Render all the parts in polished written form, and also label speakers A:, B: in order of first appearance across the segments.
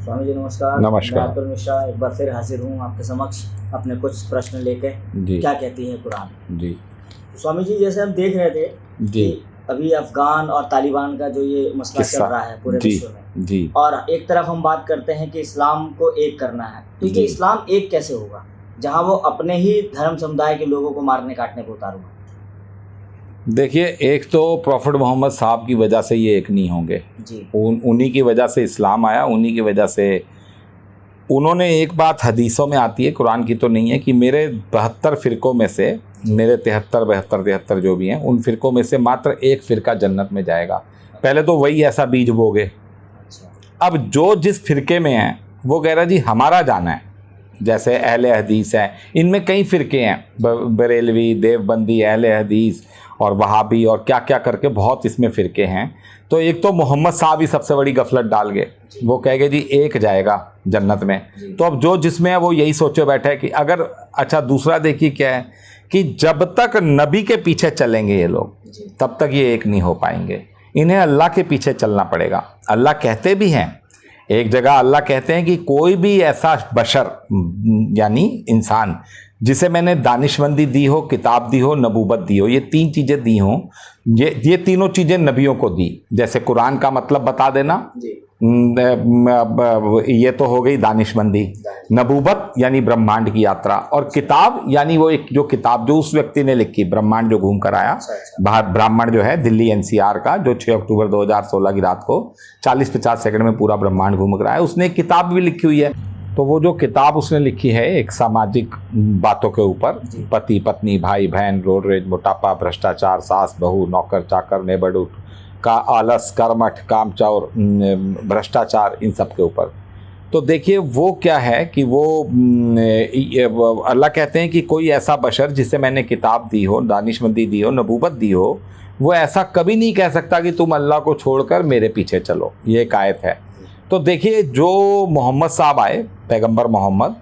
A: स्वामी जी नमस्कार।
B: नमस्कार।
A: मैं अतुल मिश्रा एक बार फिर हाजिर हूँ आपके समक्ष अपने कुछ प्रश्न लेके। क्या कहती है कुरान?
B: जी
A: स्वामी जी, जैसे हम देख रहे थे
B: जी
A: कि अभी अफगान और तालिबान का जो ये मसला चल रहा है पूरे विश्व में
B: जी,
A: और एक तरफ हम बात करते हैं कि इस्लाम को एक करना है, तो ये इस्लाम एक कैसे होगा जहाँ वो अपने ही धर्म समुदाय के लोगों को मारने काटने को उतारूंगा?
B: देखिए, एक तो प्रॉफिट मोहम्मद साहब की वजह से ये एक नहीं होंगे जी। उन्हीं की वजह से इस्लाम आया, उन्हीं की वजह से उन्होंने एक बात हदीसों में आती है, कुरान की तो नहीं है, कि मेरे 72 फ़िरक़ों में से मेरे 73 जो भी हैं उन फ़िरक़ों में से मात्र एक फ़िरका जन्नत में जाएगा। पहले तो वही ऐसा बीज बोगे। अब जो जिस फ़िरके में है वो कह रहा जी हमारा जाना है, जैसे अहले हदीस हैं, इनमें कई फ़िरके हैं, बरेलवी, देवबंदी, अहले हदीस और वहाबी और क्या क्या करके बहुत इसमें फ़िरके हैं। तो एक तो मोहम्मद साहब ही सबसे बड़ी गफलत डाल गए, वो कहेंगे जी एक जाएगा जन्नत में। तो अब जो जिसमें है वो यही सोचे बैठे है कि अगर, अच्छा दूसरा देखिए क्या है कि जब तक नबी के पीछे चलेंगे ये लोग तब तक ये एक नहीं हो पाएंगे, इन्हें अल्लाह के पीछे चलना पड़ेगा। अल्लाह कहते भी हैं, एक जगह अल्लाह कहते हैं कि कोई भी ऐसा बशर यानी इंसान जिसे मैंने दानिशमंदी दी हो, किताब दी हो, नबूबत दी हो, ये 3 चीज़ें दी हों, ये तीनों चीज़ें नबियों को दी। जैसे कुरान का मतलब बता देना, ये तो हो गई दानिशमंदी, नबूबत यानी ब्रह्मांड की यात्रा, और किताब यानी वो एक जो किताब जो उस व्यक्ति ने लिखी, ब्रह्मांड जो घूम कर आया बाहर, ब्राह्मण जो है दिल्ली NCR का, जो 6 अक्टूबर 2016 की रात को 40-50 सेकंड में पूरा ब्रह्मांड घूम कर आया, उसने एक किताब भी लिखी हुई है। तो वो जो किताब उसने लिखी है एक सामाजिक बातों के ऊपर, पति पत्नी, भाई बहन, रोड रेज, मोटापा, भ्रष्टाचार, सास बहू, नौकर चाकर, नेबरहुड का आलस, कर्मठ, कामचोर, भ्रष्टाचार, इन सब के ऊपर। तो देखिए वो क्या है कि वो अल्लाह कहते हैं कि कोई ऐसा बशर जिसे मैंने किताब दी हो, दानिशमंदी दी हो, नबूबत दी हो, वो ऐसा कभी नहीं कह सकता कि तुम अल्लाह को छोड़कर मेरे पीछे चलो। ये एक आयत है। तो देखिए जो मोहम्मद साहब आए, पैगंबर मोहम्मद,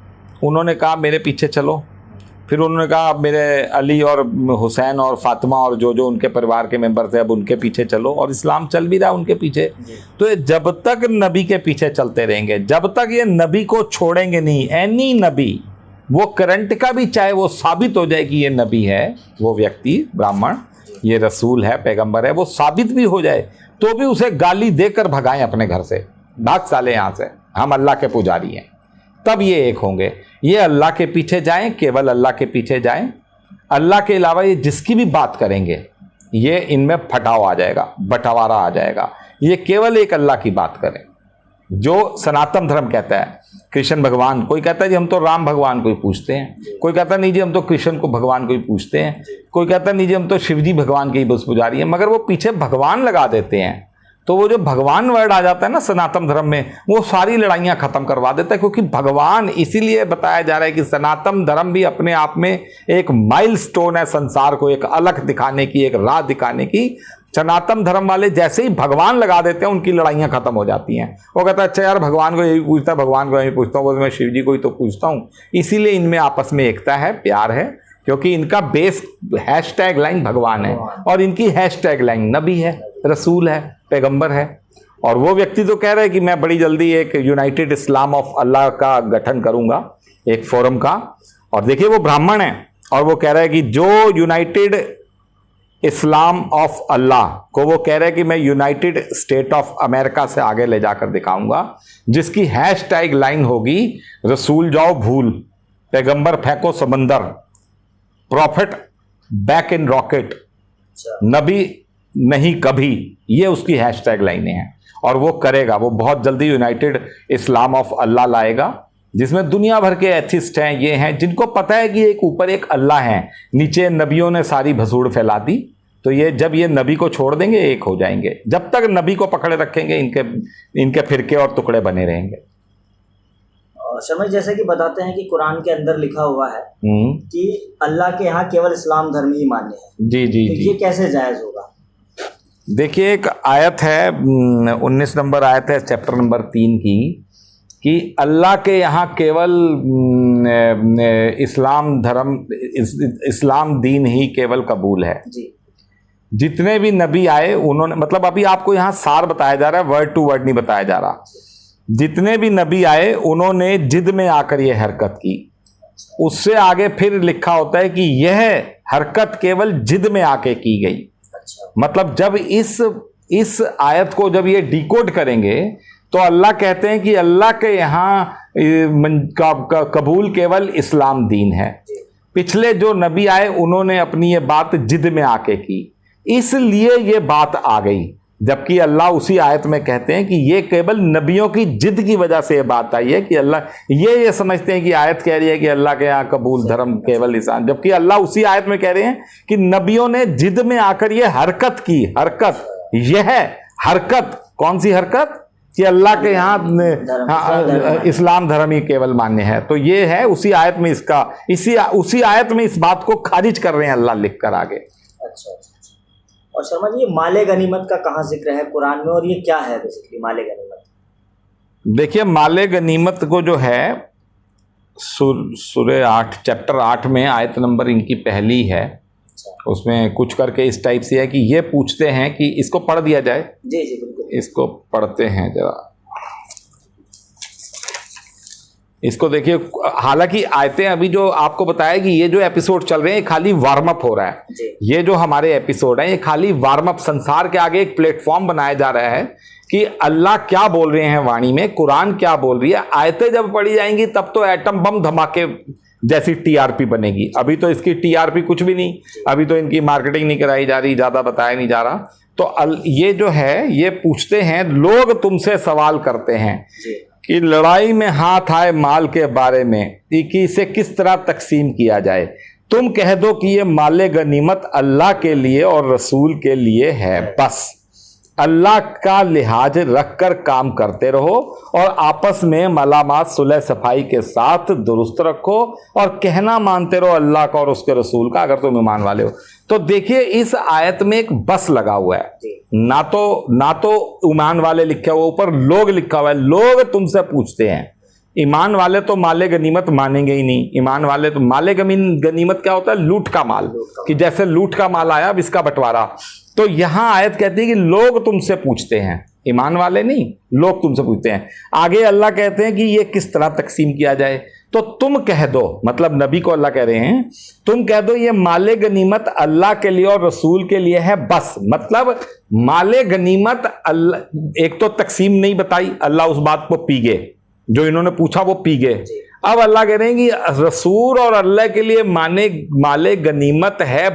B: उन्होंने कहा मेरे पीछे चलो, फिर उन्होंने कहा मेरे अली और हुसैन और फातिमा और जो जो उनके परिवार के मेंबर थे अब उनके पीछे चलो, और इस्लाम चल भी रहा उनके पीछे। तो ये जब तक नबी के पीछे चलते रहेंगे, जब तक ये नबी को छोड़ेंगे नहीं, एनी नबी, वो करंट का भी, चाहे वो साबित हो जाए कि ये नबी है, वो व्यक्ति ब्राह्मण, ये रसूल है, पैगंबर है, वो साबित भी हो जाए तो भी उसे गाली देकर भगाएं अपने घर से, भाग साले यहाँ से, हम अल्लाह के पुजारी हैं, तब ये एक होंगे। ये अल्लाह के पीछे जाएं, केवल अल्लाह के पीछे जाएं। अल्लाह के अलावा ये जिसकी भी बात करेंगे ये इनमें फटाव आ जाएगा, बंटवारा आ जाएगा। ये केवल एक अल्लाह की बात करें, जो सनातन धर्म कहता है। कृष्ण भगवान, कोई कहता है जी हम तो राम भगवान को ही पूछते हैं, कोई कहता है नहीं जी हम तो कृष्ण को भगवान को ही पूछते हैं, कोई कहता है नहीं जी हम तो शिव जी भगवान के ही बस पुजारी हैं, मगर वो पीछे भगवान लगा देते हैं। तो वो जो भगवान वर्ड आ जाता है ना सनातन धर्म में, वो सारी लड़ाइयाँ खत्म करवा देता है, क्योंकि भगवान इसीलिए बताया जा रहा है कि सनातन धर्म भी अपने आप में एक माइलस्टोन है, संसार को एक अलग दिखाने की, एक राह दिखाने की। सनातन धर्म वाले जैसे ही भगवान लगा देते हैं उनकी लड़ाइयाँ खत्म हो जाती हैं। वो कहता है अच्छा यार भगवान को यही पूछता है, भगवान को यही पूछता हूँ, मैं शिव जी को ही तो पूछता हूँ। इसीलिए इनमें आपस में एकता है, प्यार है, क्योंकि इनका बेस हैशटैग लाइन भगवान है और इनकी हैशटैग लाइन नबी है, रसूल है, पैगंबर है। और वो व्यक्ति तो कह रहे हैं कि मैं बड़ी जल्दी एक यूनाइटेड इस्लाम ऑफ अल्लाह का गठन करूंगा, एक फोरम का। और देखिए वो ब्राह्मण है और वो कह रहा है कि जो यूनाइटेड इस्लाम ऑफ अल्लाह को वो कह रहे हैं कि मैं यूनाइटेड स्टेट ऑफ अमेरिका से आगे ले जाकर दिखाऊंगा, जिसकी हैशटैग लाइन होगी रसूल जाओ भूल, पैगंबर फेंको समंदर, प्रॉफिट बैक इन रॉकेट, नबी नहीं कभी। ये उसकी हैशटैग लाइनें हैं और वो करेगा। वो बहुत जल्दी यूनाइटेड इस्लाम ऑफ अल्लाह लाएगा, जिसमें दुनिया भर के एथिस्ट हैं, ये हैं जिनको पता है कि एक ऊपर एक अल्लाह है, नीचे नबियों ने सारी भसूड़ फैला दी। तो ये जब ये नबी को छोड़ देंगे एक हो जाएंगे। जब तक नबी को पकड़े रखेंगे इनके फिरके और टुकड़े बने रहेंगे।
A: समझ जैसे कि बताते हैं कि कुरान के अंदर लिखा हुआ है कि अल्लाह के यहाँ केवल इस्लाम धर्म ही मान्य है।
B: जी जी,
A: तो
B: जी।
A: ये कैसे जायज होगा?
B: देखिए एक आयत है, 19 नंबर आयत है चैप्टर नंबर 3 की, कि अल्लाह के यहाँ केवल इस्लाम धर्म, इस्लाम दीन ही केवल कबूल है।
A: जी।
B: जितने भी नबी आए उन्होंने, मतलब अभी आपको यहाँ सार बताया जा रहा है, वर्ड टू वर्ड नहीं बताया जा रहा। जितने भी नबी आए उन्होंने जिद में आकर यह हरकत की। उससे आगे फिर लिखा होता है कि यह हरकत केवल जिद में आके की गई।
A: अच्छा।
B: मतलब जब इस आयत को जब ये डिकोड करेंगे तो अल्लाह कहते हैं कि अल्लाह के यहाँ कबूल केवल इस्लाम दीन है। पिछले जो नबी आए उन्होंने अपनी ये बात जिद में आके की, इसलिए ये बात आ गई। जबकि अल्लाह उसी आयत में कहते हैं कि ये केवल नबियों की जिद की वजह से ये बात आई है कि अल्लाह ये समझते हैं कि आयत कह रही है कि अल्लाह के यहाँ कबूल धर्म केवल इस्लाम, जबकि अल्लाह उसी आयत में कह रहे हैं कि नबियों ने जिद में आकर ये हरकत की। यह हरकत कौन सी हरकत? कि अल्लाह के यहाँ इस्लाम धर्म ही केवल मान्य है। तो ये है उसी आयत में उसी आयत में इस बात को खारिज कर रहे हैं अल्लाह लिख कर आगे।
A: अच्छा। और शर्मा जी, ये माले गनीमत का कहाँ जिक्र है कुरान में, और ये क्या है बेसिकली माले गनीमत?
B: देखिए, माले गनीमत को जो है सूरह 8 चैप्टर 8 में आयत नंबर इनकी पहली है। उसमें कुछ करके इस टाइप से है कि ये पूछते हैं कि इसको पढ़ दिया जाए।
A: जी जी बिल्कुल,
B: इसको पढ़ते हैं जरा। इसको देखिए, हालांकि आयतें अभी जो आपको बताया कि ये जो एपिसोड चल रहे हैं ये खाली वार्म अप हो रहा है। ये जो हमारे एपिसोड है ये खाली वार्म अप, संसार के आगे एक प्लेटफॉर्म बनाया जा रहा है कि अल्लाह क्या बोल रहे हैं वाणी में, कुरान क्या बोल रही है। आयतें जब पढ़ी जाएंगी तब तो एटम बम धमाके जैसी टीआरपी बनेगी। अभी तो इसकी टीआरपी कुछ भी नहीं, अभी तो इनकी मार्केटिंग नहीं कराई जा रही, ज्यादा बताया नहीं जा रहा। तो ये जो है ये पूछते हैं, लोग तुमसे सवाल करते हैं कि लड़ाई में हाथ आए माल के बारे में कि इसे किस तरह तकसीम किया जाए। तुम कह दो कि ये माले गनीमत अल्लाह के लिए और रसूल के लिए है, बस अल्लाह का लिहाज रखकर काम करते रहो और आपस में मलामात सुलह सफाई के साथ दुरुस्त रखो और कहना मानते रहो अल्लाह का और उसके रसूल का, अगर तुम ईमान वाले हो। तो देखिए, इस आयत में एक बस लगा हुआ है, ना तो ईमान वाले लिखा हुआ, ऊपर लोग लिखा हुआ है। लोग तुमसे पूछते हैं, ईमान वाले तो माले गनीमत मानेंगे ही नहीं। ईमान वाले तो माले गनीमत क्या होता है? लूट का माल, कि जैसे लूट का माल आया अब इसका बंटवारा। तो यहां आयत कहती है कि लोग तुमसे पूछते हैं, ईमान वाले नहीं, लोग तुमसे पूछते हैं। आगे अल्लाह कहते हैं कि ये किस तरह तकसीम किया जाए। तो तुम कह दो, मतलब नबी को अल्लाह कह रहे हैं, तुम कह दो ये माले गनीमत अल्लाह के लिए और रसूल के लिए है, बस। मतलब माले गनीमत अल्लाह, एक तो तकसीम नहीं बताई, अल्लाह उस बात को पी गए, जो इन्होंने पूछा वो पी गए। अब अल्लाह कह रहे हैं कि रसूल और अल्लाह के लिए माले गनीमत है,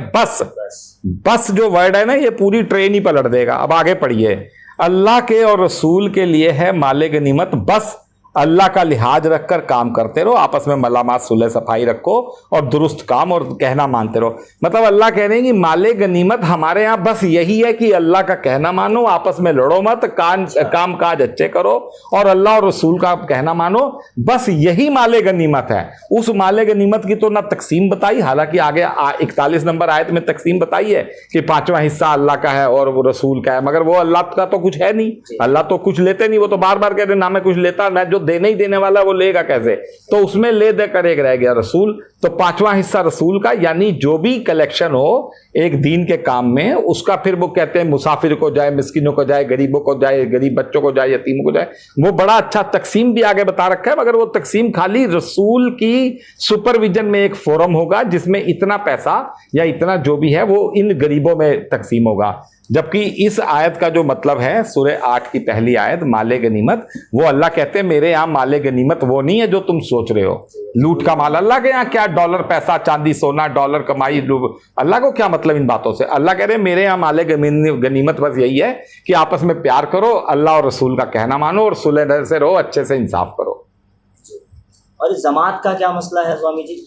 B: बस जो वर्ड है ना ये पूरी ट्रेन ही पलट देगा। अब आगे पढ़िए, अल्लाह के और रसूल के लिए है माले गनीमत, बस अल्लाह का लिहाज रखकर काम करते रहो, आपस में मलामात सुलह सफाई रखो और दुरुस्त काम और कहना मानते रहो। मतलब अल्लाह कह रहे हैं कि माले गनीमत हमारे यहाँ बस यही है कि अल्लाह का कहना मानो, आपस में लड़ो मत, काम काज अच्छे करो और अल्लाह और रसूल का कहना मानो, बस यही माले गनीमत है। उस माले गनीमत की तो ना तकसीम बताई, हालांकि आगे 41 नंबर आयत में तकसीम बताई है कि 5वां हिस्सा अल्लाह का है और वो रसूल का है, मगर वो अल्लाह का तो कुछ है नहीं, अल्लाह तो कुछ लेते नहीं। वो तो बार बार कहते ना मैं कुछ लेता, मैं जो देने ही देने वाला वो लेगा कैसे? तो उसमें ले देकर एक रह गया रसूल। तो 5वां हिस्सा रसूल का, यानी जो भी कलेक्शन हो एक दीन के काम में, उसका फिर वो कहते हैं मुसाफिर को जाए, मिस्किनों को जाए, गरीबों को जाए, गरीब बच्चों को जाए, यतीमों को जाए। वो बड़ा अच्छा तकसीम भी आगे बता रखा है, मगर वो तकसीम खाली रसूल की सुपरविजन में एक फोरम होगा जिसमें इतना पैसा या इतना जो भी है वो इन गरीबों में तकसीम होगा। जबकि इस आयत का जो मतलब है, सूरह 8 की पहली आयत माले गनीमत, वो अल्लाह कहते हैं मेरे यहाँ माले गनीमत वो नहीं है जो तुम सोच रहे हो, लूट का माल। अल्लाह के यहाँ क्या डॉलर पैसा चांदी सोना डॉलर कमाई, अल्लाह को क्या मतलब इन बातों से? अल्लाह कह रहे हैं मेरे यहाँ माले गनीमत बस यही है कि आपस में प्यार करो, अल्लाह और रसूल का कहना मानो और सुलह से रहो, अच्छे से इंसाफ करो।
A: और इस जमात का क्या मसला है स्वामी जी?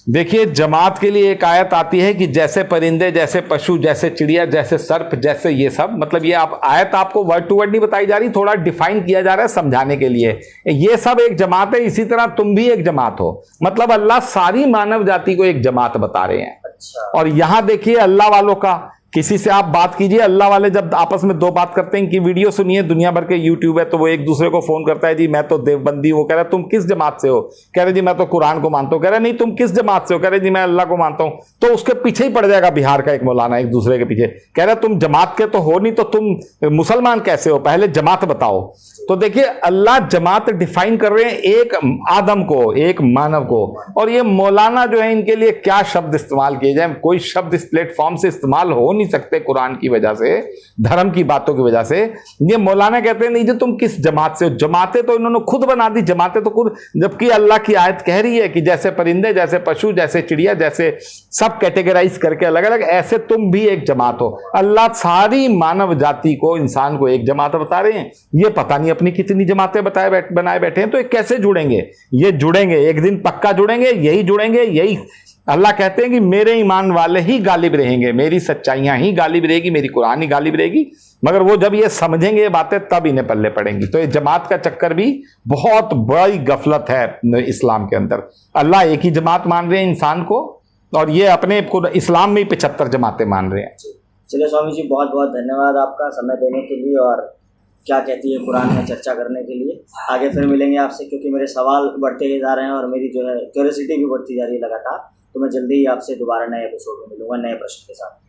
B: देखिए, जमात के लिए एक आयत आती है कि जैसे परिंदे, जैसे पशु, जैसे चिड़िया, जैसे सर्प, जैसे ये सब, मतलब ये आयत आपको वर्ड टू वर्ड नहीं बताई जा रही, थोड़ा डिफाइन किया जा रहा है समझाने के लिए। ये सब एक जमात है, इसी तरह तुम भी एक जमात हो। मतलब अल्लाह सारी मानव जाति को एक जमात बता रहे हैं।
A: अच्छा।
B: और यहां देखिए अल्लाह वालों का, किसी से आप बात कीजिए, अल्लाह वाले जब आपस में दो बात करते हैं कि वीडियो सुनिए, दुनिया भर के यूट्यूब है, तो वो एक दूसरे को फोन करता है, जी मैं तो देवबंदी हूं, कह रहा है तुम किस जमात से हो? कह रहे जी मैं तो कुरान को मानता हूं। कह रहे नहीं तुम किस जमात से हो? कह रहे जी मैं अल्लाह को मानता हूं। तो उसके पीछे ही पड़ जाएगा बिहार का एक मौलाना एक दूसरे के पीछे, कह रहे तुम जमात के तो हो नहीं, तो तुम मुसलमान कैसे हो? पहले जमात बताओ। तो देखिए अल्लाह जमात डिफाइन कर रहे हैं एक आदम को, एक मानव को, और ये मौलाना जो है इनके लिए क्या शब्द इस्तेमाल किए जाए, कोई शब्द इस प्लेटफॉर्म से इस्तेमाल हो नहीं सकते कुरान की वजह से, धर्म की बातों की वजह से। ये मौलाना कहते हैं नहीं जी तुम किस जमात से हो, जमातें तो इन्होंने खुद बना दी, जमातें तो खुद, जबकि अल्लाह की आयत कह रही है कि जैसे परिंदे, जैसे पशु, जैसे चिड़िया, जैसे सब कैटेगराइज करके अलग अलग, ऐसे तुम भी एक जमात हो। अल्लाह सारी मानव जाति को, इंसान को एक जमात बता रहे हैं। ये पता नहीं अपनी कितनी जमातें बनाए बैठे हैं, तो ये कैसे जुड़ेंगे? ये जुड़ेंगे एक दिन, पक्का जुड़ेंगे, यही जुड़ेंगे, यही अल्लाह कहते हैं कि मेरे ईमान वाले ही गालिब रहेंगे, मेरी सच्चाइयां ही गालिब रहेगी, मेरी कुरान ही गालिब रहेगी। मगर वो जब ये समझेंगे ये बातें तब इन्हें पल्ले पड़ेंगी। तो ये जमात का चक्कर भी बहुत बड़ी गफलत है इस्लाम के अंदर। अल्लाह एक ही जमात मान रहे हैं इंसान को, और ये अपने इस्लाम में ही 75 जमातें मान रहे हैं।
A: चलिए स्वामी जी, बहुत बहुत धन्यवाद आपका समय देने के लिए और क्या कहती है कुरान में चर्चा करने के लिए। आगे फिर मिलेंगे आपसे, क्योंकि मेरे सवाल बढ़ते जा रहे हैं और मेरी जो है क्यूरियोसिटी भी बढ़ती जा रही है लगातार। तो मैं जल्दी ही आपसे दोबारा नए एपिसोड में मिलूंगा नए प्रश्न के साथ।